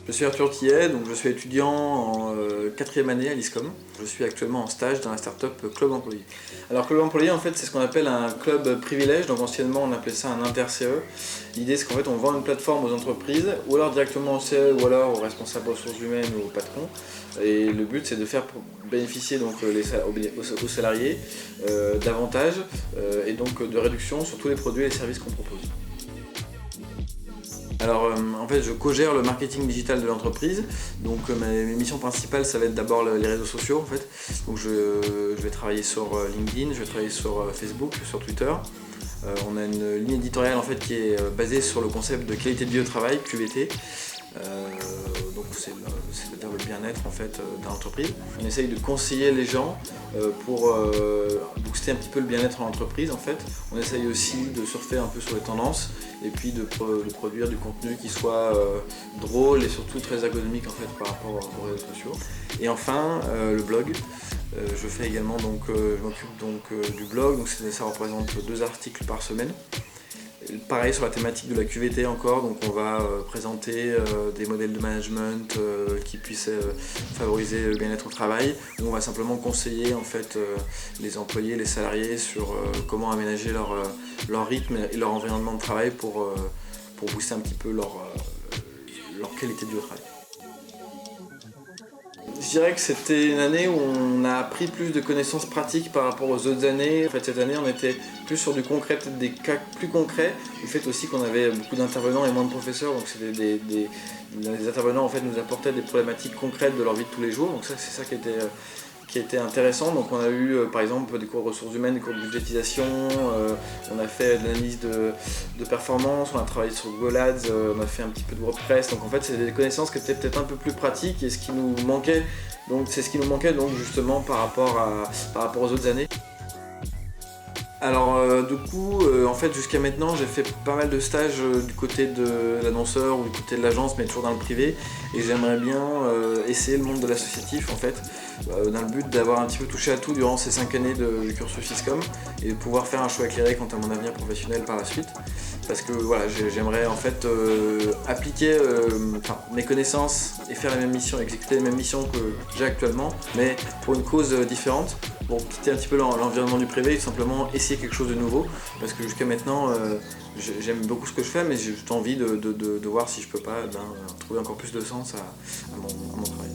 Je suis Arthur Tillet, donc je suis étudiant en 4e année à l'ISCOM. Je suis actuellement en stage dans la start-up Club Employé. Alors Club Employé, en fait, c'est ce qu'on appelle un club privilège, donc anciennement on appelait ça un inter-CE. L'idée c'est qu'en fait on vend une plateforme aux entreprises, ou alors directement au CE, ou alors aux responsables ressources humaines ou aux patrons. Et le but c'est de faire bénéficier donc, aux salariés d'avantages et donc de réductions sur tous les produits et les services qu'on propose. Alors en fait je co-gère le marketing digital de l'entreprise, donc mes missions principales ça va être d'abord les réseaux sociaux en fait. Donc je vais travailler sur LinkedIn, je vais travailler sur Facebook, sur Twitter. On a une ligne éditoriale en fait qui est basée sur le concept de qualité de vie au travail, QVT. Donc c'est-à-dire le bien-être en fait dans l'entreprise. On essaye de conseiller les gens pour booster un petit peu le bien-être en entreprise en fait. On essaye aussi de surfer un peu sur les tendances et puis de produire du contenu qui soit drôle et surtout très ergonomique en fait par rapport aux réseaux sociaux. Et enfin le blog. Je fais également donc je m'occupe donc du blog, donc ça représente 2 articles par semaine. Pareil sur la thématique de la QVT encore, donc on va présenter des modèles de management qui puissent favoriser le bien-être au travail, ou on va simplement conseiller en fait les employés, les salariés sur comment aménager leur rythme et leur environnement de travail pour booster un petit peu leur qualité de vie au travail. Je dirais que c'était une année où on a appris plus de connaissances pratiques par rapport aux autres années. En fait, cette année, on était plus sur du concret, peut-être des cas plus concrets. Du fait aussi qu'on avait beaucoup d'intervenants et moins de professeurs, donc c'était les intervenants en fait nous apportaient des problématiques concrètes de leur vie de tous les jours. Donc ça, c'est ça qui était intéressant. Donc on a eu par exemple des cours de ressources humaines, des cours de budgétisation, on a fait de l'analyse de performance, on a travaillé sur Google Ads, on a fait un petit peu de WordPress. Donc en fait c'est des connaissances qui étaient peut-être un peu plus pratiques et ce qui nous manquait. Donc c'est ce qui nous manquait donc justement par rapport aux autres années. Alors du coup, en fait jusqu'à maintenant j'ai fait pas mal de stages du côté de l'annonceur ou du côté de l'agence, mais toujours dans le privé, et j'aimerais bien essayer le monde de l'associatif en fait, dans le but d'avoir un petit peu touché à tout durant ces 5 années du cursus ISCOM et de pouvoir faire un choix éclairé quant à mon avenir professionnel par la suite. Parce que voilà, j'aimerais en fait appliquer mes connaissances et faire les mêmes missions, exécuter les mêmes missions que j'ai actuellement, mais pour une cause différente. Pour quitter un petit peu l'environnement du privé et tout simplement essayer quelque chose de nouveau, parce que jusqu'à maintenant j'aime beaucoup ce que je fais, mais j'ai juste envie de voir si je peux pas trouver encore plus de sens à mon travail.